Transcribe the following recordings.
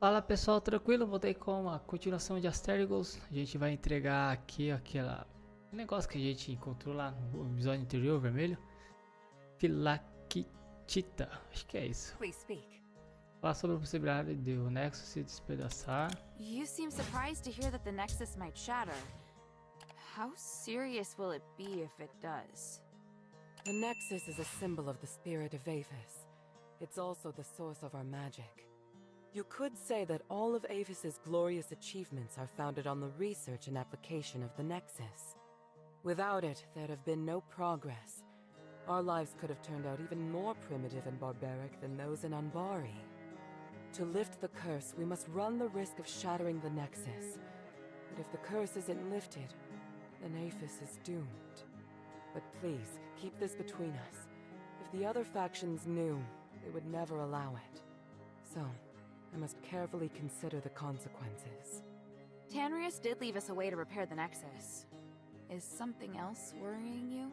Fala pessoal, tranquilo? Voltei com a continuação de Asterigos. A gente vai entregar aqui aquele negócio que a gente encontrou lá no episódio anterior, vermelho. Filactita, acho que é isso. Please speak. Fala sobre a possibilidade de o Nexus se despedaçar. You seem surprised to hear that the Nexus might shatter. How serious will it be if it does? The Nexus is a symbol of the spirit of Aphes. It's also the source of our magic. You could say that all of Aphes' glorious achievements are founded on the research and application of the Nexus. Without it, there'd have been no progress. Our lives could have turned out even more primitive and barbaric than those in Anbari. To lift the curse, we must run the risk of shattering the Nexus. But if the curse isn't lifted, then Aphes is doomed. But please, keep this between us. If the other factions knew, they would never allow it. So, I must carefully consider the consequences. Tanrius did leave us a way to repair the Nexus. Is something else worrying you?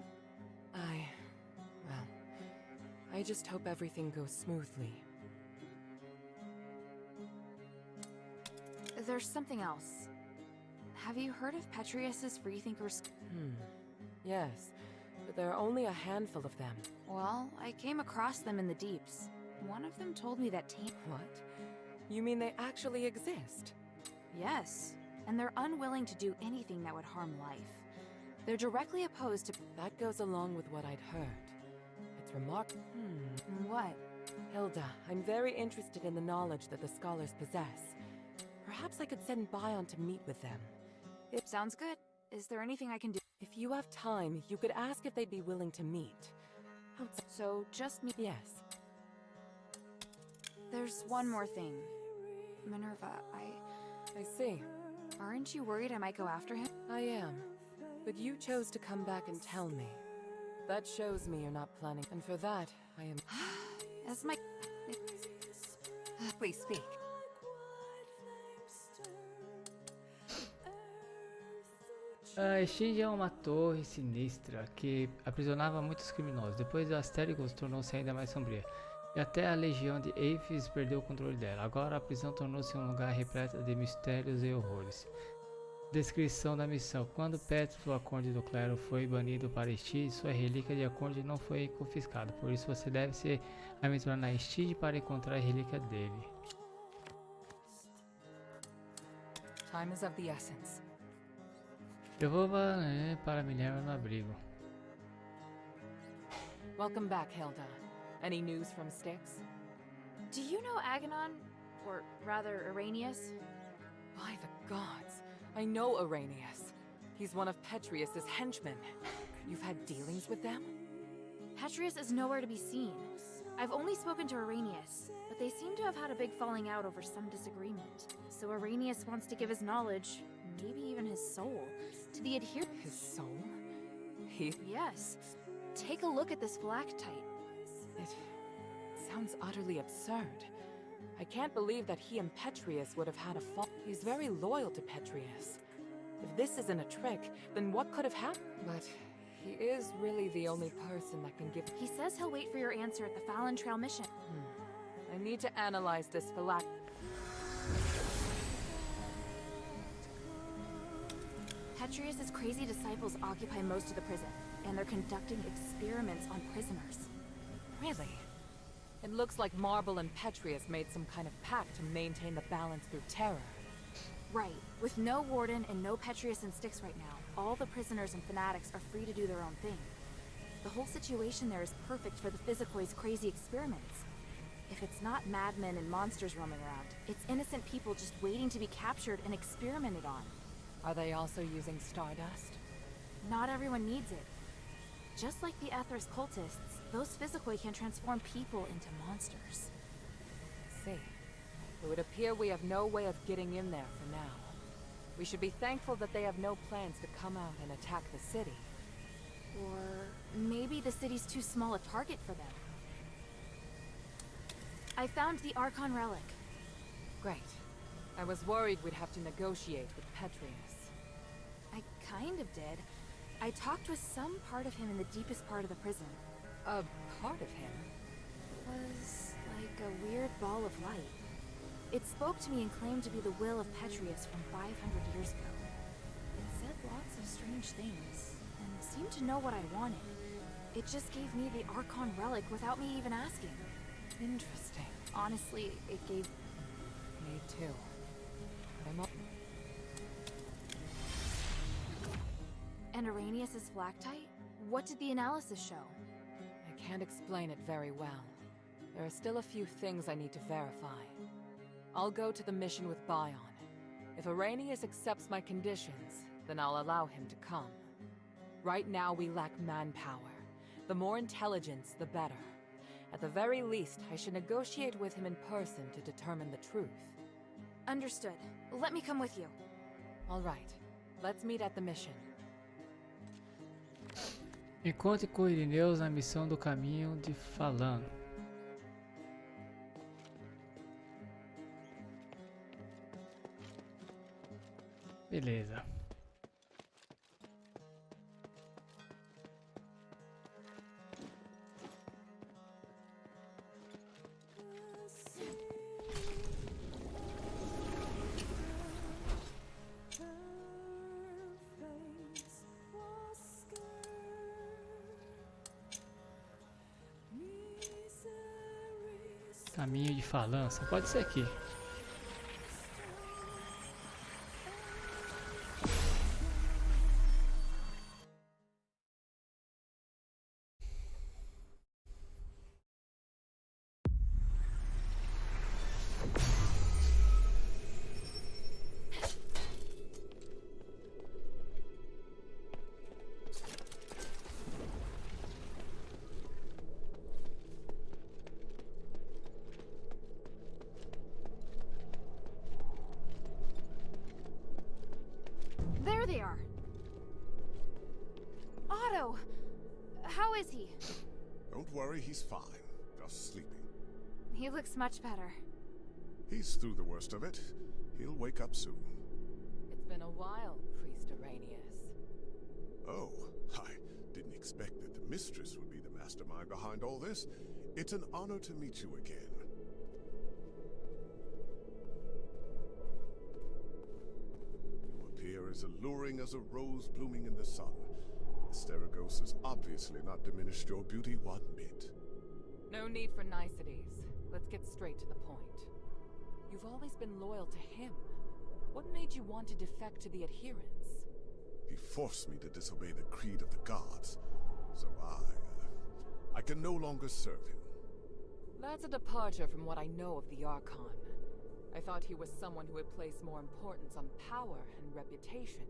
Well, I just hope everything goes smoothly. There's something else. Have you heard of Petrius's freethinkers? Yes, but there are only a handful of them. Well, I came across them in the deeps. One of them told me that What? You mean they actually exist? Yes, and they're unwilling to do anything that would harm life. They're directly opposed to... That goes along with what I'd heard. It's remarkable. What? Hilda, I'm very interested in the knowledge that the scholars possess. Perhaps I could send Bion to meet with them. Sounds good. Is there anything I can do? If you have time, you could ask if they'd be willing to meet. So, just me. Yes. There's one more thing. Minerva, I see. Aren't you worried I might go after him? I am. But you chose to come back and tell me. That shows me you're not planning. And for that, I am... As my... Please speak. A Estige é uma torre sinistra que aprisionava muitos criminosos. Depois da Asterigos tornou-se ainda mais sombria. E até a legião de Aphes perdeu o controle dela. Agora a prisão tornou-se um lugar repleto de mistérios e horrores. Descrição da missão. Quando Petro, o Aconde do Clero, foi banido para Estige, sua relíquia de Aconde não foi confiscada. Por isso você deve se aventurar na Estige para encontrar a relíquia dele. Time is of the essence. Eu vou para Minerva no abrigo. Welcome back, Hilda. Any news from Styx? Do you know Aganon? Or rather, Arrhenius? By the gods, I know Arrhenius. He's one of Petrius's henchmen. You've had dealings with them? Petrius is nowhere to be seen. I've only spoken to Arrhenius, but they seem to have had a big falling out over some disagreement. So Arrhenius wants to give his knowledge, maybe even his soul, to the adherents. His soul? Yes. Take a look at this phylactite. It sounds utterly absurd. I can't believe that he and Petrius would have had a fall. He's very loyal to Petrius. If this isn't a trick, then what could have happened? But he is really the only person that can give... He says he'll wait for your answer at the Fallon Trail mission. I need to analyze this phylactite. Petrius's crazy disciples occupy most of the prison, and they're conducting experiments on prisoners. Really? It looks like Marble and Petrius made some kind of pact to maintain the balance through terror. Right. With no warden and no Petrius and Styx right now, all the prisoners and fanatics are free to do their own thing. The whole situation there is perfect for the Physicoid's crazy experiments. If it's not madmen and monsters roaming around, it's innocent people just waiting to be captured and experimented on. Are they also using stardust? Not everyone needs it. Just like the Aethers cultists, those Physicoid can transform people into monsters. See. It would appear we have no way of getting in there for now. We should be thankful that they have no plans to come out and attack the city. Or maybe the city's too small a target for them. I found the Archon relic. Great. I was worried we'd have to negotiate with Petrius. I kind of did. I talked with some part of him in the deepest part of the prison. A part of him? It was like a weird ball of light. It spoke to me and claimed to be the will of Petrius from 500 years ago. It said lots of strange things, and seemed to know what I wanted. It just gave me the Archon relic without me even asking. Interesting. Honestly, it gave... Me too. I'm up. And Arrhenius' Flactite? What did the analysis show? I can't explain it very well. There are still a few things I need to verify. I'll go to the mission with Bion. If Arrhenius accepts my conditions, then I'll allow him to come. Right now we lack manpower. The more intelligence, the better. At the very least, I should negotiate with him in person to determine the truth. Understood. Let me come with you. All right. Let's meet at the mission. Encontre com Irineus na missão do caminho de Falan. Beleza. Caminho de Falança. Pode ser aqui. There they are. Otto! How is he? Don't worry, he's fine. Just sleeping. He looks much better. He's through the worst of it. He'll wake up soon. It's been a while, Priest Arrhenius. Oh, I didn't expect that the mistress would be the mastermind behind all this. It's an honor to meet you again. You appear as alluring as a rose blooming in the sun. Asterigos has obviously not diminished your beauty one bit. No need for niceties. Let's get straight to the point. You've always been loyal to him. What made you want to defect to the adherents? He forced me to disobey the creed of the gods, so I can no longer serve him. That's a departure from what I know of the Archon. I thought he was someone who would place more importance on power and reputation.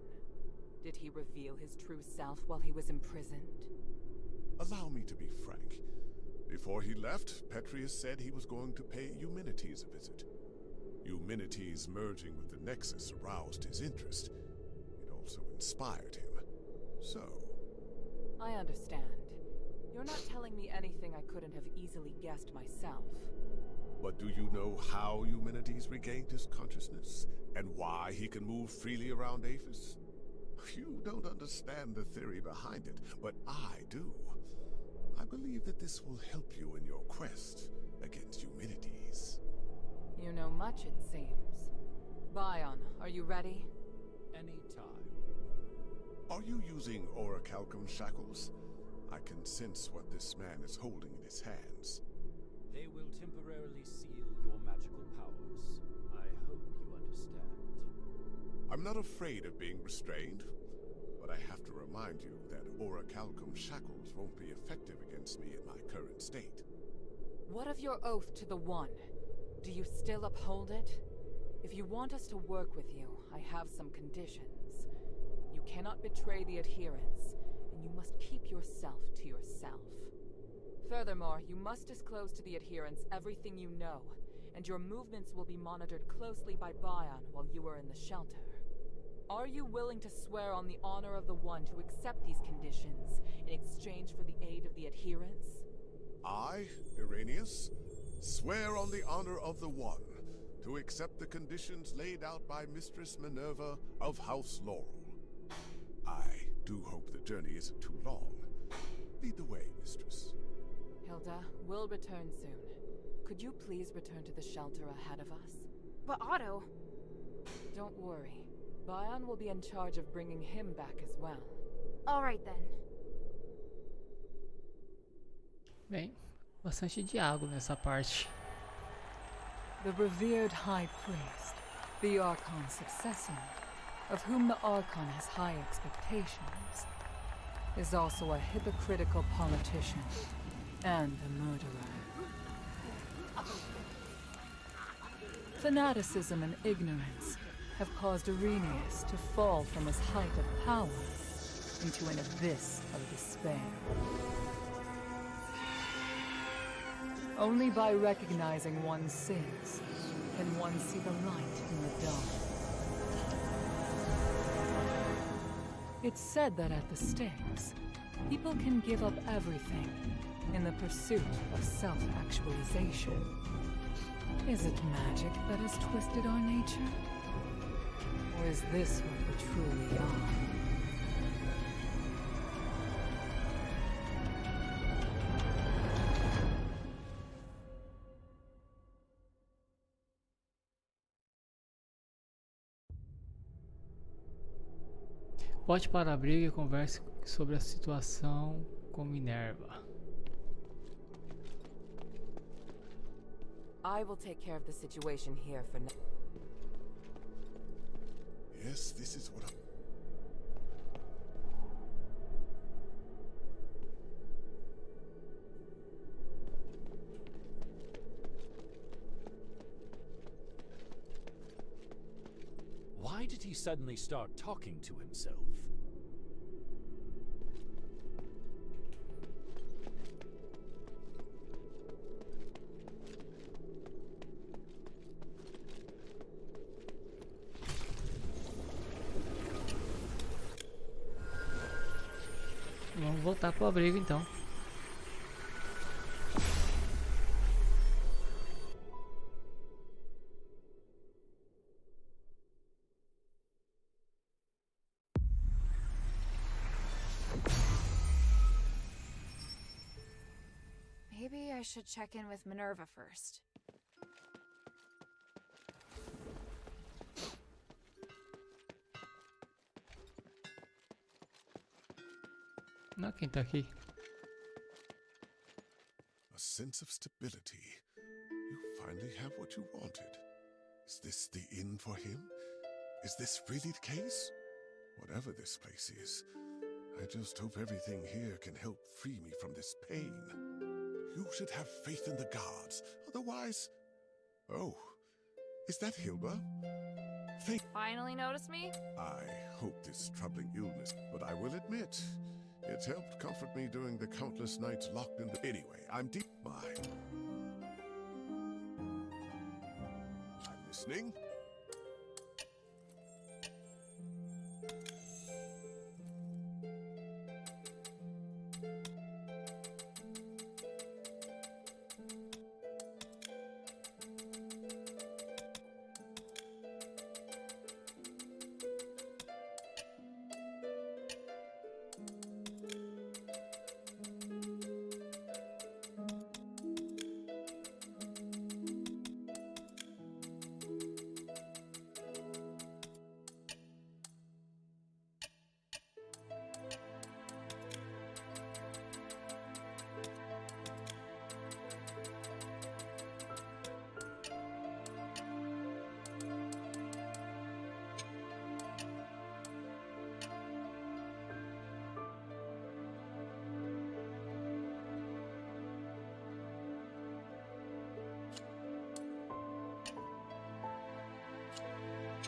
Did he reveal his true self while he was imprisoned? Allow me to be frank. Before he left, Petrius said he was going to pay Eumenides a visit. Eumenides merging with the Nexus aroused his interest. It also inspired him. So... I understand. You're not telling me anything I couldn't have easily guessed myself. But do you know how Eumenides regained his consciousness? And why he can move freely around Aphes? You don't understand the theory behind it, but I do. I believe that this will help you in your quest against Eumenides. You know much, it seems. Bion, are you ready? Any time. Are you using orichalcum shackles? I can sense what this man is holding in his hands. They will temporarily seal your magical powers. I hope you understand. I'm not afraid of being restrained, but I have to remind you that orichalcum shackles won't be effective against me in my current state. What of your oath to the One? Do you still uphold it? If you want us to work with you, I have some conditions. You cannot betray the adherents, and you must keep yourself to yourself. Furthermore, you must disclose to the adherents everything you know, and your movements will be monitored closely by Bion while you are in the shelter. Are you willing to swear on the honor of the One to accept these conditions in exchange for the aid of the adherents? I, Irenaeus, swear on the honor of the One to accept the conditions laid out by Mistress Minerva of House Laurel. I do hope the journey isn't too long. Lead the way, Mistress. Hilda, we'll return soon. Could you please return to the shelter ahead of us? But Otto... Don't worry. Bion will be in charge of bringing him back as well. Alright then. Bem, bastante diálogo nessa parte. The revered High Priest, the Archon's successor, of whom the Archon has high expectations, is also a hypocritical politician and a murderer. Fanaticism and ignorance have caused Arrhenius to fall from his height of power into an abyss of despair. Only by recognizing one's sins can one see the light in the dark. It's said that at the stakes, people can give up everything in the pursuit of self-actualization. Is it magic that has twisted our nature? Or is this what we truly are? Volte para a briga e converse sobre a situação com Minerva. I will take care of the situation here for now. Yes, this is what I'm... Why did he suddenly start talking to himself? Vamos voltar pro abrigo então. Maybe I should check in with Minerva first. Não, quem tá aqui? A sense of stability. You finally have what you wanted. Is this the inn for him? Is this really the case? Whatever this place is, I just hope everything here can help free me from this pain. You should have faith in the gods, otherwise... Oh, is that Hilda? Finally notice me? I hope this troubling illness, but I will admit, it's helped comfort me during the countless nights locked in the... Anyway, I'm deep mind. I'm listening.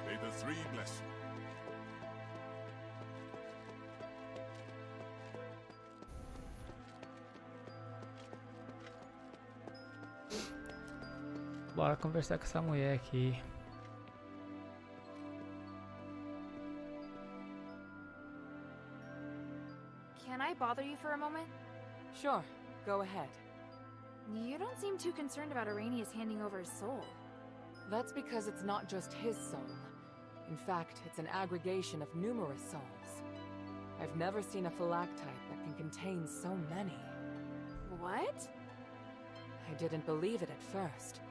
May the three bless you. Bora conversar com essa mulher aqui. Can I bother you for a moment? Sure, go ahead. You don't seem too concerned about Arrhenius handing over his soul. That's because it's not just his soul. In fact, it's an aggregation of numerous souls. I've never seen a phylactite that can contain so many. What? I didn't believe it at first,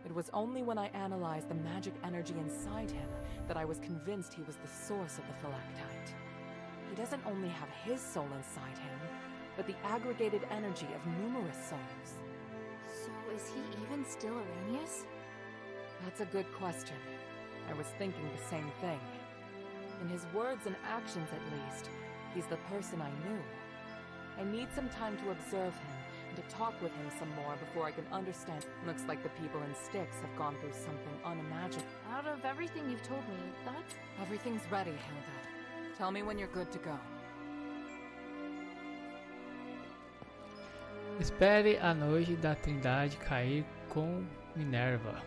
It was only when I analyzed the magic energy inside him that I was convinced he was the source of the phylactite. He doesn't only have his soul inside him, but the aggregated energy of numerous souls. So is he even still Arrhenius? That's a good question. I was thinking the same thing. In his words and actions at least, he's the person I knew. I need some time to observe him and to talk with him some more before I can understand. Looks like the people in Styx have gone through something unimaginable. Out of everything you've told me, Everything's ready, Hilda. Tell me when you're good to go. Espere a noite da Trindade cair com Minerva.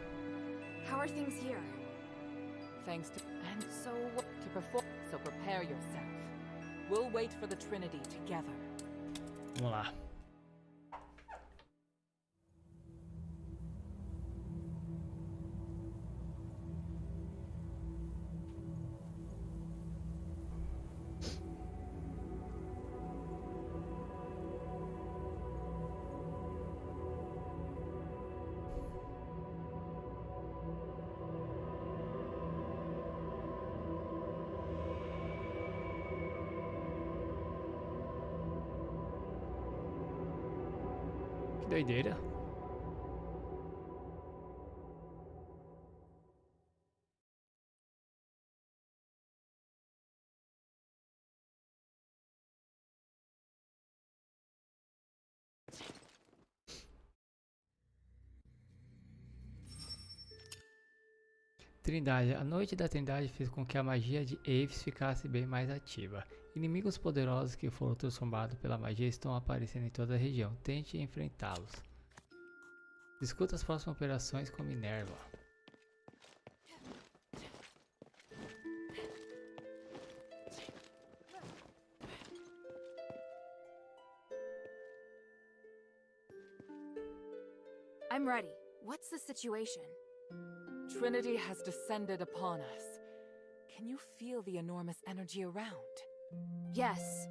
How are things here? Thanks to so prepare yourself. We'll wait for the Trinity together. Vamos lá. Doideira. Trindade. A noite da Trindade fez com que a magia de Aphes ficasse bem mais ativa. Inimigos poderosos que foram transformados pela magia estão aparecendo em toda a região. Tente enfrentá-los. Discuta as próximas operações com Minerva. I'm ready. What's the situation? Trinity has descended upon us. Can you feel the enormous energy around? Yes.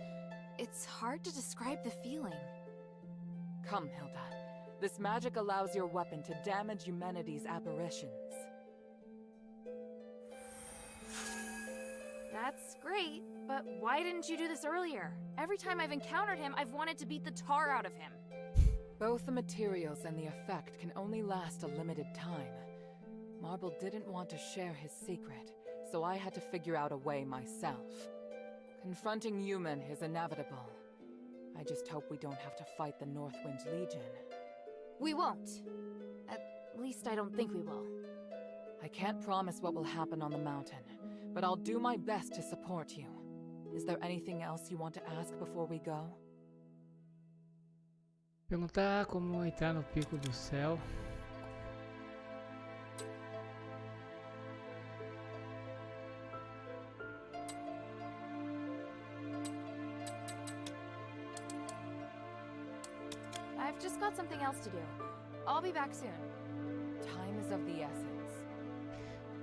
It's hard to describe the feeling. Come, Hilda. This magic allows your weapon to damage humanity's apparitions. That's great, but why didn't you do this earlier? Every time I've encountered him, I've wanted to beat the tar out of him. Both the materials and the effect can only last a limited time. Marble didn't want to share his secret, so I had to figure out a way myself. Confronting human is inevitable. I just hope we don't have to fight the Northwind Legion. We won't. At least I don't think we will. I can't promise what will happen on the mountain, but I'll do my best to support you. Is there anything else you want to ask before we go? Perguntar como entrar no pico do céu. I've just got something else to do. I'll be back soon. Time is of the essence.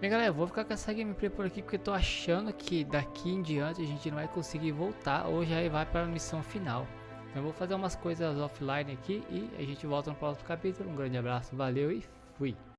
Bem, galera, eu vou ficar com essa gameplay por aqui porque eu tô achando que daqui em diante a gente não vai conseguir voltar ou já vai para a missão final. Então eu vou fazer umas coisas offline aqui e a gente volta no próximo capítulo. Um grande abraço, valeu e fui!